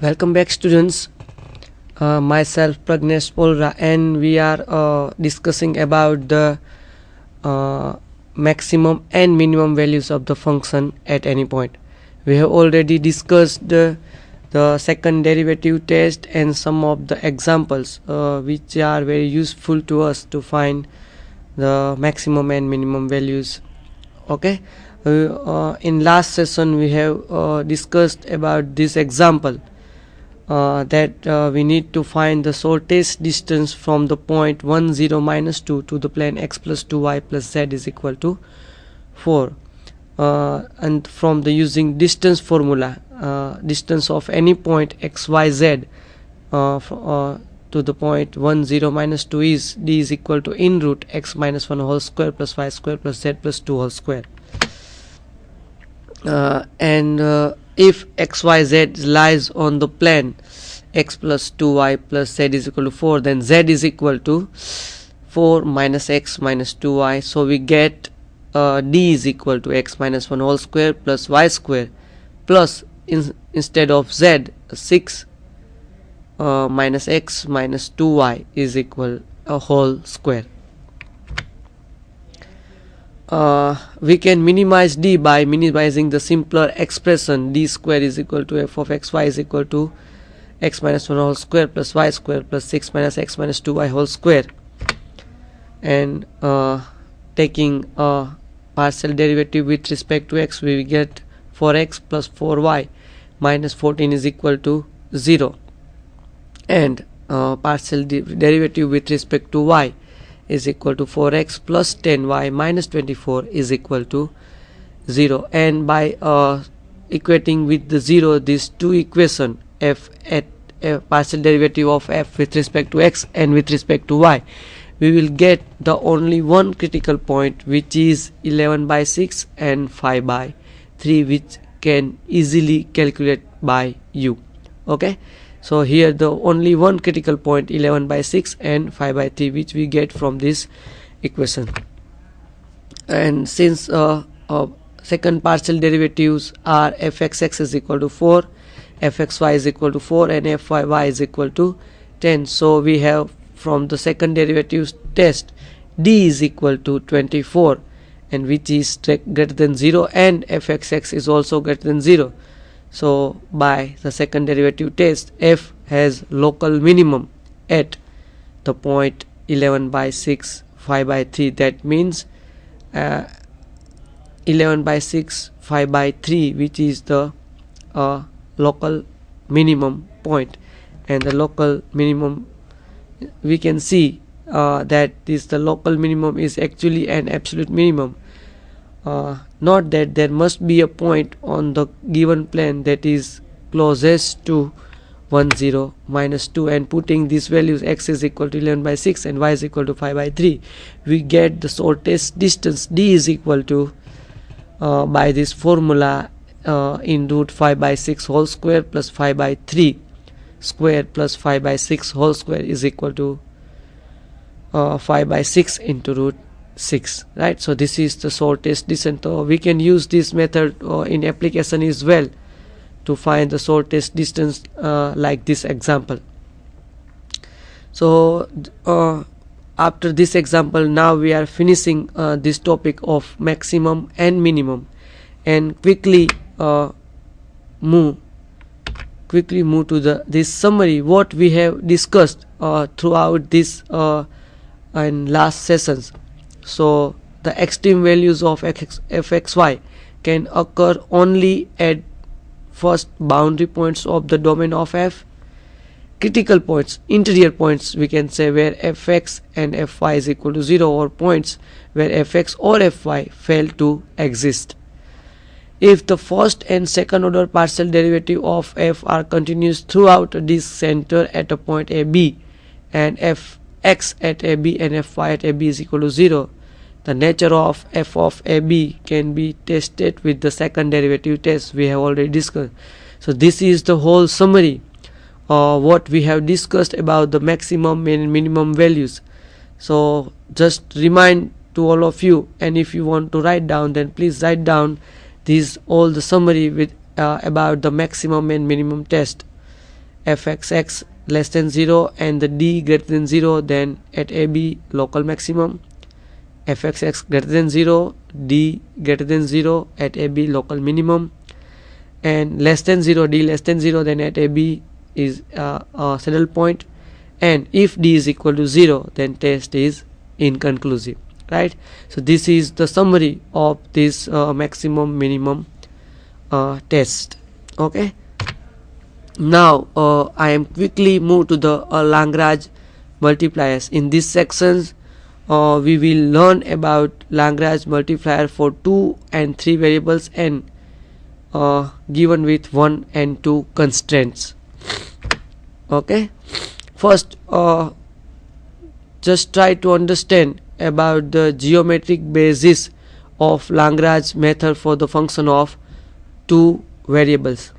Welcome back, students. Myself Pragnesh Polara, and we are discussing about the maximum and minimum values of the function at any point. We have already discussed the second derivative test and some of the examples which are very useful to us to find the maximum and minimum values. Okay. In last session we have discussed about this example that we need to find the shortest distance from the point 1 0 minus 2 to the plane x plus 2y plus z is equal to 4, and from the using distance formula, distance of any point x y z to the point 1 0 minus 2 is d is equal to in root x minus 1 whole square plus y square plus z plus 2 whole square. And if xyz lies on the plane x plus 2y plus z is equal to 4, then z is equal to 4 minus x minus 2y. So we get d is equal to x minus 1 whole square plus y square plus instead of z 6 minus x minus 2y is equal a whole square. We can minimize d by minimizing the simpler expression d square is equal to f of xy is equal to x minus 1 whole square plus y square plus 6 minus x minus 2y whole square, and taking a partial derivative with respect to x, we get 4x plus 4y minus 14 is equal to 0, and partial derivative with respect to y is equal to 4x plus 10y minus 24 is equal to 0. And by equating with the 0 these two equation, f at partial derivative of f with respect to x and with respect to y, we will get the only one critical point, which is 11 by 6 and 5 by 3, which can easily calculate by you. Okay. So here the only one critical point 11 by 6 and 5 by 3, which we get from this equation. And since second partial derivatives are fxx is equal to 4, fxy is equal to 4 and fyy is equal to 10, so we have from the second derivatives test d is equal to 24, and which is greater than 0, and fxx is also greater than 0. So by the second derivative test, f has local minimum at the point 11 by 6 5 by 3, that means 11 by 6 5 by 3, which is the local minimum point. And the local minimum, we can see that the local minimum is actually an absolute minimum. Not that there must be a point on the given plane that is closest to 1 0 minus 2, and putting these values x is equal to 11 by 6 and y is equal to 5 by 3, we get the shortest distance d is equal to by this formula in root 5 by 6 whole square plus 5 by 3 square plus 5 by 6 whole square is equal to 5 by 6 into root 6, right? So this is the shortest distance. So we can use this method in application as well to find the shortest distance, like this example. So after this example, now we are finishing this topic of maximum and minimum, and quickly move to this summary what we have discussed throughout this and last sessions. So the extreme values of fxy can occur only at first boundary points of the domain of f, critical points, interior points we can say, where fx and fy is equal to 0, or points where fx or fy fail to exist. If the first and second order partial derivative of f are continuous throughout this center at a point AB, and fx at AB and fy at AB is equal to 0, the nature of f of AB can be tested with the second derivative test we have already discussed. So this is the whole summary what we have discussed about the maximum and minimum values. So just remind to all of you, and if you want to write down, then please write down these all the summary with about the maximum and minimum test. fxx less than 0 and the d greater than 0, then at AB local maximum, fxx greater than 0, d greater than 0, at AB local minimum, and less than 0, d less than 0, then at AB is a saddle point, and if d is equal to 0, then test is inconclusive, right? So this is the summary of this maximum minimum test. Okay, now I am quickly move to the Lagrange multipliers. In this sections we will learn about Lagrange multiplier for 2 and 3 variables and given with 1 and 2 constraints. Okay, first just try to understand about the geometric basis of Lagrange method for the function of 2 variables.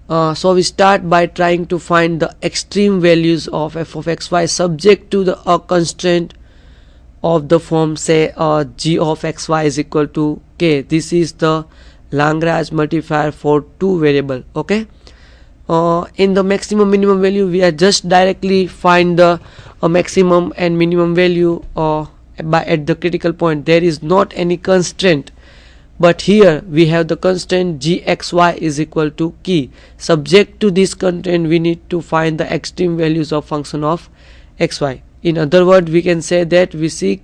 So we start by trying to find the extreme values of f of xy subject to the constraint of the form, say g of xy is equal to k. This is the Lagrange multiplier for 2 variable. Okay, in the maximum minimum value we are just directly find the maximum and minimum value at the critical point. There is not any constraint, but here we have the constraint gxy is equal to k. Subject to this constraint we need to find the extreme values of function of xy. In other words, we can say that we seek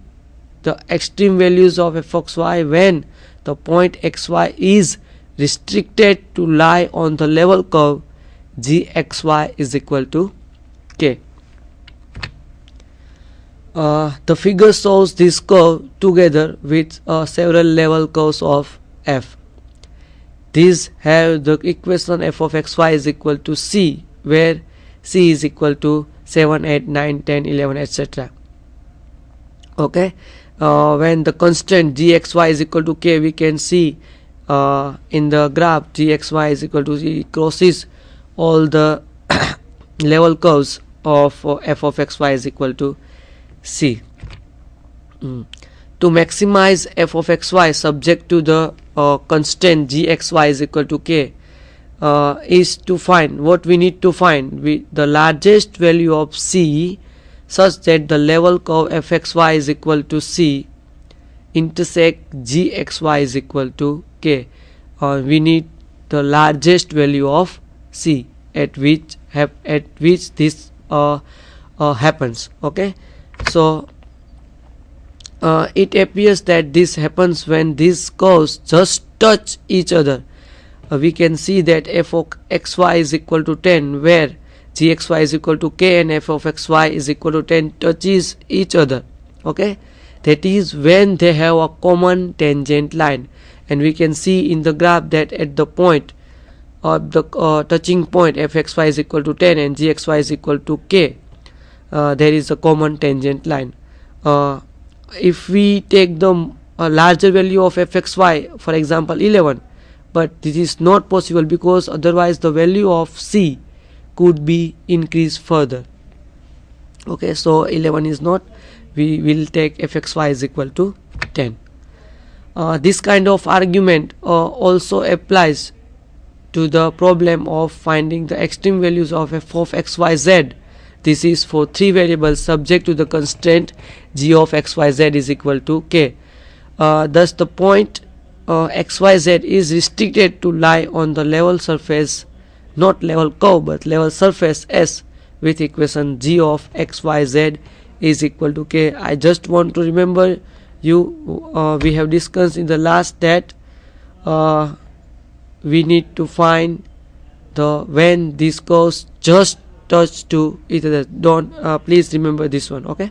the extreme values of f of xy when the point xy is restricted to lie on the level curve gxy is equal to k. The figure shows this curve together with several level curves of f. These have the equation f of xy is equal to c, where c is equal to 7, 8, 9, 10, 11, etc. Okay, when the constraint gxy is equal to k, we can see in the graph gxy is equal to c crosses all the level curves of f of xy is equal to c. To maximize f of xy subject to the constraint gxy is equal to k is to find what we need to find the largest value of c such that the level curve fxy is equal to c intersect gxy is equal to k. We need the largest value of c at which this happens. Okay, so it appears that this happens when these curves just touch each other. We can see that f of xy is equal to 10 where gxy is equal to k and f of xy is equal to 10 touches each other. Okay, that is when they have a common tangent line, and we can see in the graph that at the point of the touching point fxy is equal to 10 and gxy is equal to k, there is a common tangent line. If we take the larger value of fxy, for example 11, but this is not possible because otherwise the value of c could be increased further. Okay, so 11 is not, we will take fxy is equal to 10. This kind of argument also applies to the problem of finding the extreme values of f of xyz. This is for 3 variables subject to the constraint g of xyz is equal to k. Thus the point xyz is restricted to lie on the level surface, not level curve but level surface S, with equation g of xyz is equal to k. I just want to remember you, we have discussed in the last that we need to find the when these curves just touch to each other. Don't please remember this one. Okay,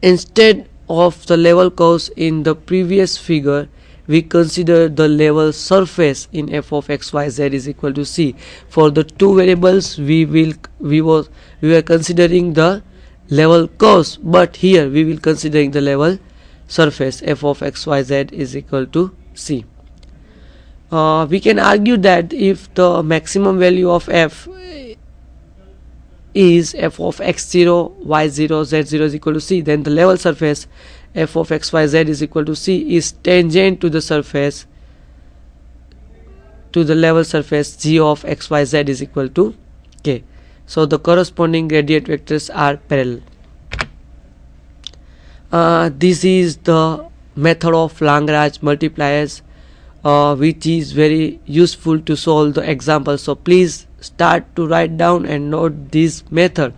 instead of the level curves in the previous figure, we consider the level surface in f of xyz is equal to c. For the 2 variables we were considering the level curves, but here we will considering the level surface f of xyz is equal to c. We can argue that if the maximum value of f is f of x0, y0, z0 is equal to c, then the level surface f of xyz is equal to c is tangent to the surface to the level surface g of xyz is equal to k. So the corresponding gradient vectors are parallel. This is the method of Lagrange multipliers, which is very useful to solve the example. So please start to write down and note this method,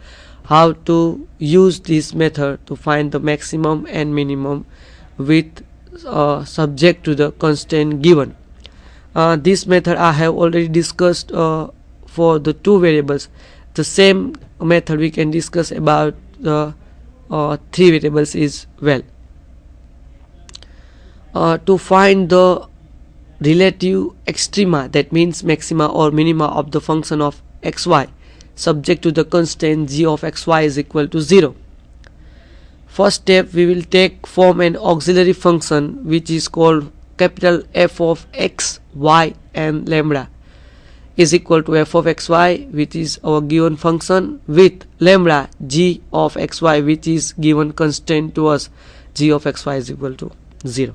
how to use this method to find the maximum and minimum with subject to the constraint given. This method I have already discussed for the two variables. The same method we can discuss about the three variables as well. To find the relative extrema, that means maxima or minima of the function of xy subject to the constraint g of xy is equal to 0. First step, we will take form an auxiliary function which is called capital F of x, y and lambda is equal to f of xy, which is our given function, with lambda g of xy, which is given constraint to us, g of xy is equal to 0.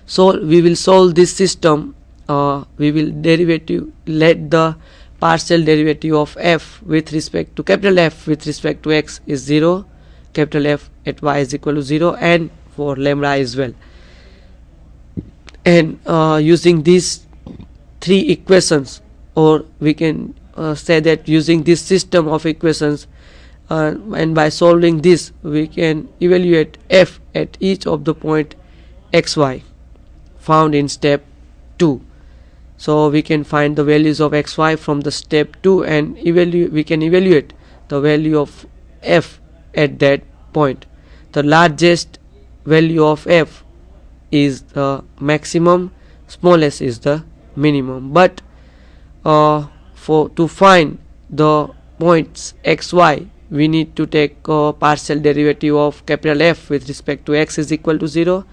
So we will solve this system. We will let the partial derivative of f with respect to capital F with respect to x is 0, capital F at y is equal to 0, and for lambda as well. And using these three equations, or we can say that using this system of equations, and by solving this we can evaluate f at each of the point xy found in step 2. So we can find the values of xy from the step 2 and we can evaluate the value of f at that point. The largest value of f is the maximum, smallest is the minimum. But to find the points xy, we need to take partial derivative of capital F with respect to x is equal to 0,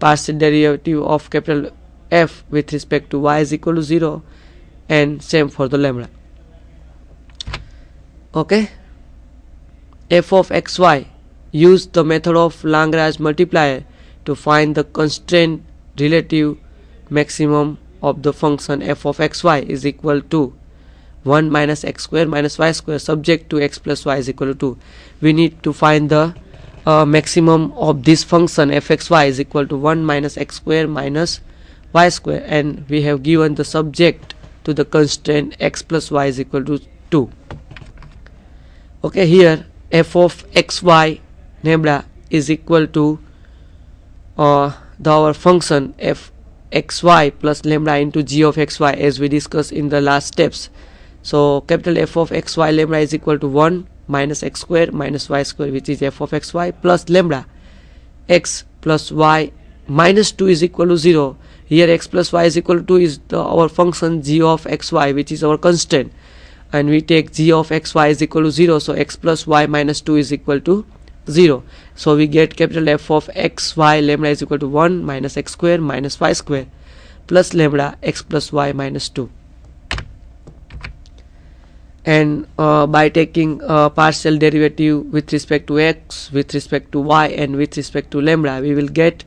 partial derivative of capital F with respect to y is equal to 0, and same for the lambda. Okay, f of xy, use the method of Lagrange multiplier to find the constraint relative maximum of the function f of xy is equal to 1 minus x square minus y square subject to x plus y is equal to 2. We need to find the maximum of this function fxy is equal to 1 minus x square minus y square, and we have given the subject to the constraint x plus y is equal to 2. Okay, here f of xy lambda is equal to our function f xy plus lambda into g of xy, as we discussed in the last steps. So capital F of xy lambda is equal to 1 minus x square minus y square, which is f of xy, plus lambda x plus y minus 2 is equal to 0. Here x plus y is equal to 2 is our function g of xy, which is our constraint, and we take g of xy is equal to 0, so x plus y minus 2 is equal to 0. So we get capital F of xy lambda is equal to 1 minus x square minus y square plus lambda x plus y minus 2. And by taking partial derivative with respect to x, with respect to y, and with respect to lambda, we will get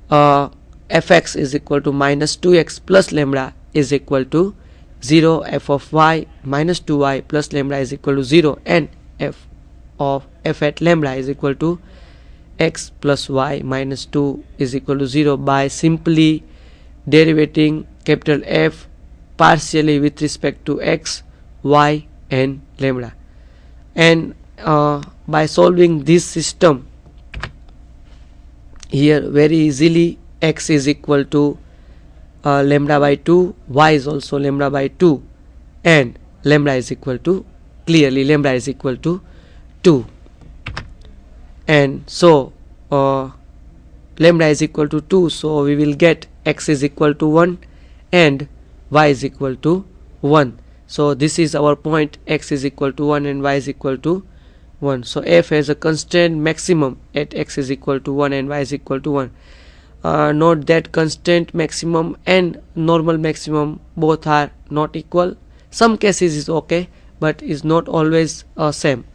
fx is equal to minus 2x plus lambda is equal to 0, f of y minus 2y plus lambda is equal to 0, and f at lambda is equal to x plus y minus 2 is equal to 0 by simply derivating capital F partially with respect to x, y and lambda. And by solving this system, here very easily x is equal to lambda by 2, y is also lambda by 2, and lambda is equal to, clearly lambda is equal to 2. And so lambda is equal to 2, so we will get x is equal to 1 and y is equal to 1. So this is our point, x is equal to 1 and y is equal to 1. So f has a constraint maximum at x is equal to 1 and y is equal to 1. Note that constraint maximum and normal maximum both are not equal. Some cases is okay, but is not always same.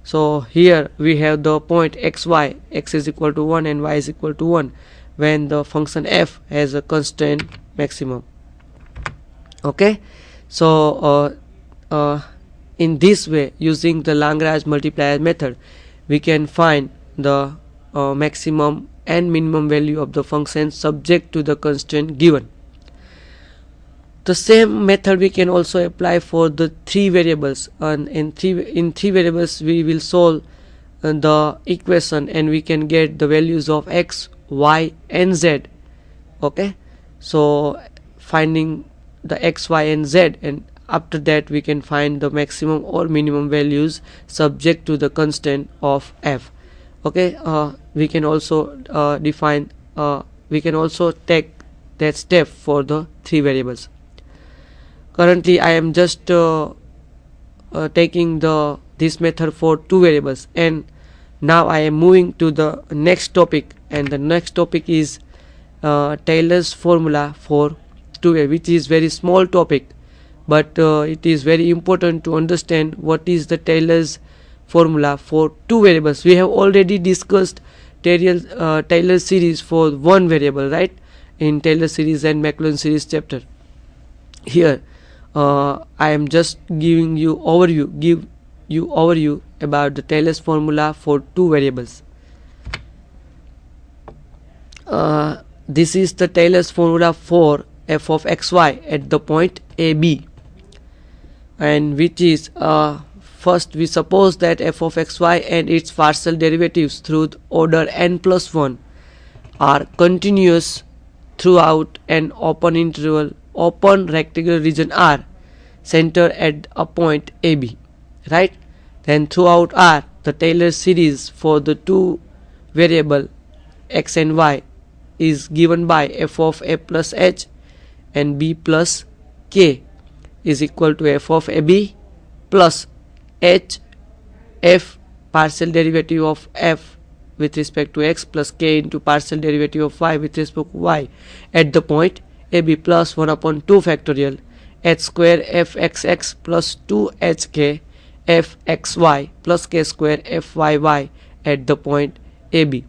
So here we have the point xy, x is equal to 1 and y is equal to 1, when the function f has a constraint maximum. Okay, so in this way, using the Lagrange multiplier method, we can find the maximum and minimum value of the function subject to the constraint given. The same method we can also apply for the three variables, and in three variables we will solve the equation and we can get the values of x, y and z. Okay, so finding the x, y and z, and after that we can find the maximum or minimum values subject to the constraint of f. Okay, we can also we can also take that step for the three variables. Currently I am just taking this method for two variables, and now I am moving to the next topic, and the next topic is Taylor's formula for two variables, which is very small topic, but it is very important to understand what is the Taylor's formula for two variables. We have already discussed Taylor series for one variable, right, in Taylor series and Maclaurin series chapter. Here I am just giving you overview about the Taylor's formula for two variables. This is the Taylor's formula for f of xy at the point AB, and which is first we suppose that f of xy and its partial derivatives through the order n+1 are continuous throughout an open rectangular region R centered at a point AB, right? Then throughout R, the Taylor series for the two variable x and y is given by f of a plus h and b plus k is equal to f of ab plus h f partial derivative of f with respect to x plus k into partial derivative of y with respect to y at the point ab plus 1 upon 2 factorial h square fxx plus 2hk fxy plus k square fyy at the point ab.